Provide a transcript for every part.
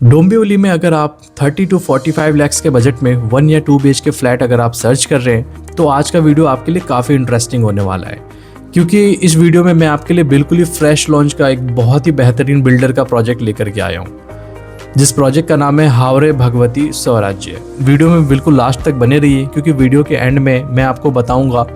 डोंबिवली में अगर आप 30 to 45 लाख के बजट में 1 या 2 BHK फ्लैट अगर आप सर्च कर रहे हैं तो आज का वीडियो आपके लिए काफ़ी इंटरेस्टिंग होने वाला है, क्योंकि इस वीडियो में मैं आपके लिए बिल्कुल ही फ्रेश लॉन्च का एक बहुत ही बेहतरीन बिल्डर का प्रोजेक्ट लेकर के आया हूँ, जिस प्रोजेक्ट का नाम है हावरे भगवती स्वराज्य। वीडियो में बिल्कुल लास्ट तक बने रहिए, क्योंकि वीडियो के एंड में मैं आपको बताऊंगा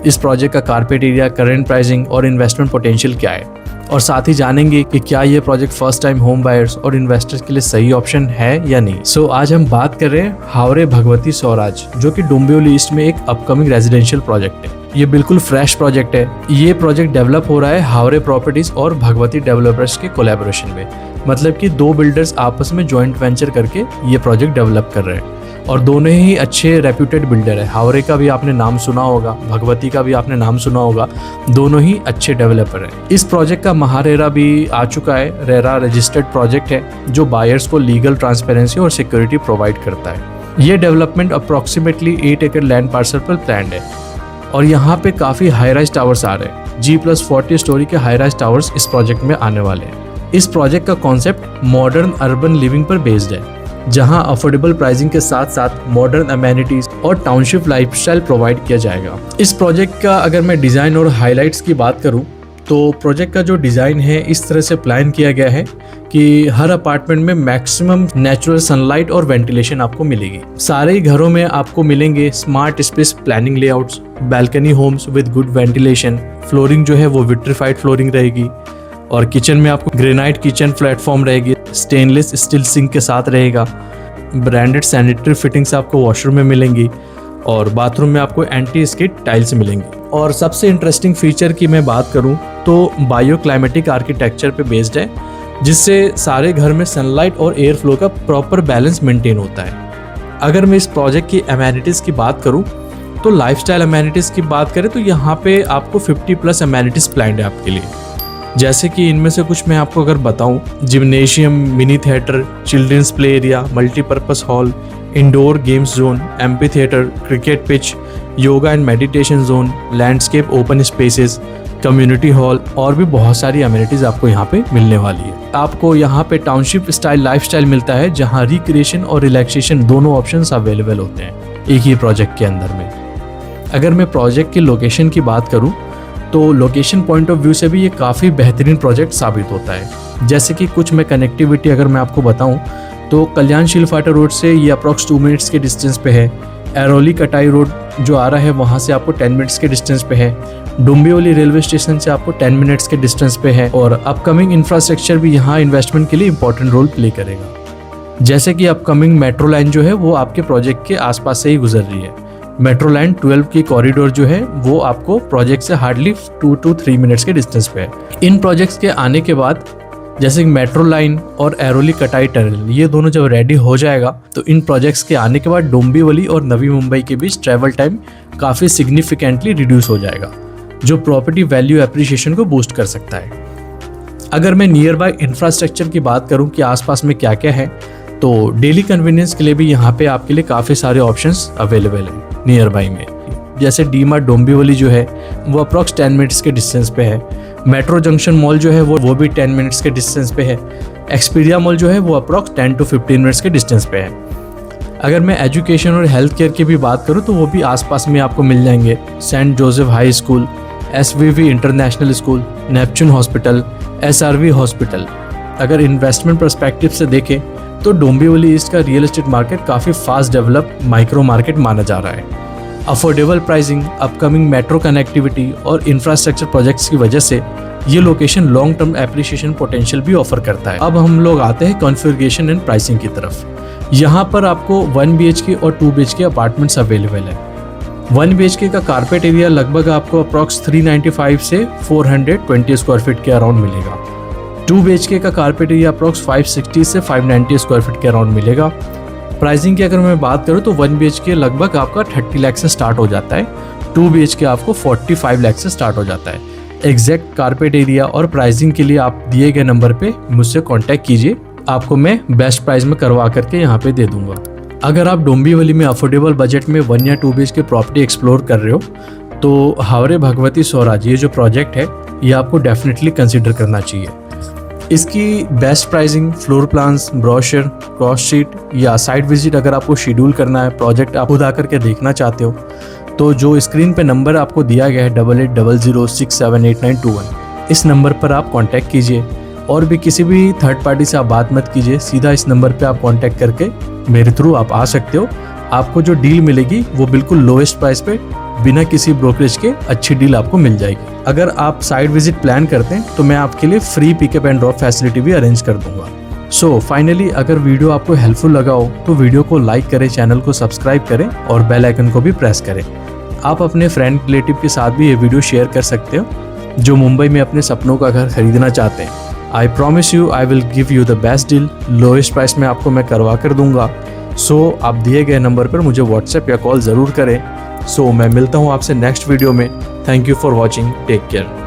इस प्रोजेक्ट का कारपेट एरिया, करंट प्राइसिंग और इन्वेस्टमेंट पोटेंशियल क्या है, और साथ ही जानेंगे कि क्या ये project first time home buyers और इन्वेस्टर्स के लिए सही ऑप्शन है या नहीं। सो आज हम बात कर रहे हैं हावरे भगवती स्वराज, जो कि डोंबिवली ईस्ट में एक अपकमिंग रेजिडेंशियल प्रोजेक्ट है। ये बिल्कुल फ्रेश प्रोजेक्ट है। ये प्रोजेक्ट डेवलप हो रहा है हावरे प्रॉपर्टीज और भगवती डेवलपर्स के कोलैबोरेशन में, मतलब कि दो बिल्डर्स आपस में जॉइंट वेंचर करके ये प्रोजेक्ट डेवलप कर रहे हैं, और दोनों ही अच्छे रेप्यूटेड बिल्डर है। हावरे का भी आपने नाम सुना होगा, भगवती का भी आपने नाम सुना होगा, दोनों ही अच्छे डेवलपर हैं। इस प्रोजेक्ट का महारेरा भी आ चुका है। रेरा रजिस्टर्ड प्रोजेक्ट है जो बायर्स को लीगल ट्रांसपेरेंसी और सिक्योरिटी प्रोवाइड करता है। ये डेवलपमेंट अप्रॉक्सीमेटली 8 एकड़ लैंड पार्सल पर प्लान्ड है, और यहाँ पे काफ़ी हाई राइज टावर्स आ रहे हैं। G+40 स्टोरी के हाई राइज टावर्स इस प्रोजेक्ट में आने वाले हैं। इस प्रोजेक्ट का कॉन्सेप्ट मॉडर्न अर्बन लिविंग पर बेस्ड है, जहां अफोर्डेबल प्राइसिंग के साथ साथ मॉडर्न अमेनिटीज और टाउनशिप लाइफस्टाइल प्रोवाइड किया जाएगा। इस प्रोजेक्ट का अगर मैं डिज़ाइन और हाइलाइट्स की बात करूं तो प्रोजेक्ट का जो डिज़ाइन है इस तरह से प्लान किया गया है कि हर अपार्टमेंट में मैक्सिमम नेचुरल सनलाइट और वेंटिलेशन आपको मिलेगी। सारे ही घरों में आपको मिलेंगे smart space planning layouts, balcony homes with good ventilation, flooring जो है वो विट्रीफाइड फ्लोरिंग रहेगी, और किचन में आपको ग्रेनाइट किचन प्लेटफॉर्म रहेगी, स्टेनलेस स्टील सिंक के साथ रहेगा, ब्रांडेड सैनिटरी फिटिंग्स आपको वॉशरूम में मिलेंगी, और बाथरूम में आपको एंटी स्किड टाइल्स मिलेंगी। और सबसे इंटरेस्टिंग फीचर की मैं बात करूं तो बायो क्लाइमेटिक आर्किटेक्चर पे बेस्ड है, जिससे सारे घर में सनलाइट और एयर फ्लो का प्रॉपर बैलेंस मेंटेन होता है। अगर मैं इस प्रोजेक्ट की अमेनिटीज़ की बात करूँ तो लाइफस्टाइल अमेनिटीज़ की बात करें तो यहाँ पे आपको 50+ अमेनिटीज़ प्लान्ड है आपके लिए, जैसे कि इनमें से कुछ मैं आपको अगर बताऊं, gymnasium, mini theatre, children's play area, multipurpose hall, indoor games zone, amphitheatre, cricket pitch, yoga and meditation zone, landscape open spaces, community hall, और भी बहुत सारी अमेनिटीज आपको यहाँ पे मिलने वाली है। आपको यहाँ पे टाउनशिप स्टाइल लाइफस्टाइल मिलता है, जहाँ रिक्रिएशन और रिलैक्सेशन दोनों ऑप्शंस अवेलेबल होते हैं एक ही प्रोजेक्ट के अंदर में। अगर मैं प्रोजेक्ट की लोकेशन की बात करूँ तो लोकेशन पॉइंट ऑफ व्यू से भी ये काफ़ी बेहतरीन प्रोजेक्ट साबित होता है। जैसे कि कुछ मैं कनेक्टिविटी अगर मैं आपको बताऊं तो कल्याणशील फाटा रोड से ये अप्रॉक्स 2 मिनट्स के डिस्टेंस पे है। एरोली कटाई रोड जो आ रहा है वहाँ से आपको 10 मिनट्स के डिस्टेंस पे है। डोंबिवली रेलवे स्टेशन से आपको 10 मिनट्स के डिस्टेंस पे है, और अपकमिंग इंफ्रास्ट्रक्चर भी यहाँ इन्वेस्टमेंट के लिए इंपॉर्टेंट रोल प्ले करेगा। जैसे कि अपकमिंग मेट्रो लाइन जो है वो आपके प्रोजेक्ट के आसपास से ही गुजर रही है। मेट्रो लाइन 12 की कॉरिडोर जो है वो आपको प्रोजेक्ट से हार्डली 2 to 3 मिनट्स के डिस्टेंस पे है। इन प्रोजेक्ट्स के आने के बाद जैसे मेट्रो लाइन और एरोली कटाई टनल ये दोनों जब रेडी हो जाएगा तो इन प्रोजेक्ट्स के आने के बाद डोंबिवली और नवी मुंबई के बीच ट्रैवल टाइम काफ़ी सिग्निफिकेंटली रिड्यूस हो जाएगा, जो प्रॉपर्टी वैल्यू एप्रिशिएशन को बूस्ट कर सकता है। अगर मैं नियर बाय इंफ्रास्ट्रक्चर की बात करूँ कि आसपास में क्या क्या है, तो डेली कन्वीनियंस के लिए भी यहाँ पे आपके लिए काफ़ी सारे ऑप्शंस अवेलेबल हैं नियर बाई में। जैसे डी-मार्ट डोंबिवली जो है वो अप्रॉक्स 10 मिनट्स के डिस्टेंस पे है। मेट्रो जंक्शन मॉल जो है वो भी 10 मिनट्स के डिस्टेंस पे है। एक्सपीरिया मॉल जो है वो अप्रॉक्स 10 to 15 मिनट्स के डिस्टेंस पे है। अगर मैं एजुकेशन और हेल्थ केयर की भी बात करूँ तो वो भी आसपास में आपको मिल जाएंगे। Saint Joseph high school, SVV international school, Neptune hospital, SRV hospital. अगर इन्वेस्टमेंट पर्सपेक्टिव से देखें तो डोंबिवली ईस्ट का रियल एस्टेट मार्केट काफ़ी फास्ट डेवलप माइक्रो मार्केट माना जा रहा है। Affordable pricing, upcoming metro connectivity और इंफ्रास्ट्रक्चर प्रोजेक्ट्स की वजह से ये location long term appreciation potential भी ऑफर करता है। अब हम लोग आते हैं कॉन्फ़िगरेशन एंड प्राइसिंग की तरफ। यहाँ पर आपको 1 BHK और 2 BHK अपार्टमेंट्स अवेलेबल है। 1 BHK का कारपेट एरिया लगभग आपको अप्रॉक्स 395 से 420 स्क्वायर फीट के अराउंड मिलेगा। 2 BHK का कारपेट एरिया अप्रॉक्स 560 से 590 स्क्वायर फीट के अराउंड मिलेगा। प्राइसिंग की अगर मैं बात करूँ तो 1 BHK लगभग आपका 30 लाख से स्टार्ट हो जाता है, 2 BHK आपको 45 लाख से स्टार्ट हो जाता है। एग्जैक्ट कारपेट एरिया और प्राइसिंग के लिए आप दिए गए नंबर पे मुझसे कांटेक्ट कीजिए, आपको मैं बेस्ट प्राइस में करवा करके यहाँ पे दे दूंगा। अगर आप डोंबिवली में अफोर्डेबल बजट में 1 या 2 BHK प्रॉपर्टी एक्सप्लोर कर रहे हो तो हावरे भगवती स्वराज ये जो प्रोजेक्ट है ये आपको डेफिनेटली कंसिडर करना चाहिए। इसकी best pricing, floor plans, brochure, cost sheet या साइट विजिट अगर आपको शेड्यूल करना है, प्रोजेक्ट आप खुद आकर के देखना चाहते हो, तो जो स्क्रीन पे नंबर आपको दिया गया है 8800678921, इस नंबर पर आप कांटेक्ट कीजिए। और भी किसी भी थर्ड पार्टी से आप बात मत कीजिए, सीधा इस नंबर पे आप कांटेक्ट करके मेरे थ्रू आप आ सकते हो। आपको जो डील मिलेगी वो बिल्कुल लोएस्ट प्राइस पे, बिना किसी ब्रोकरेज के अच्छी डील आपको मिल जाएगी। अगर आप साइट विजिट प्लान करते हैं तो मैं आपके लिए free pickup and drop facility भी अरेंज कर दूंगा। सो फाइनली, अगर वीडियो आपको हेल्पफुल लगा हो तो वीडियो को लाइक करें, चैनल को सब्सक्राइब करें और बेल आइकन को भी प्रेस करें। आप अपने फ्रेंड रिलेटिव के साथ भी ये वीडियो शेयर कर सकते हो जो मुंबई में अपने सपनों का घर खरीदना चाहते हैं। I promise you I will give you the best deal, lowest price में आपको मैं करवा कर दूंगा। सो आप दिए गए नंबर पर मुझे व्हाट्सएप या कॉल ज़रूर करें। सो मैं मिलता हूँ आपसे नेक्स्ट वीडियो में। Thank you for watching, take care.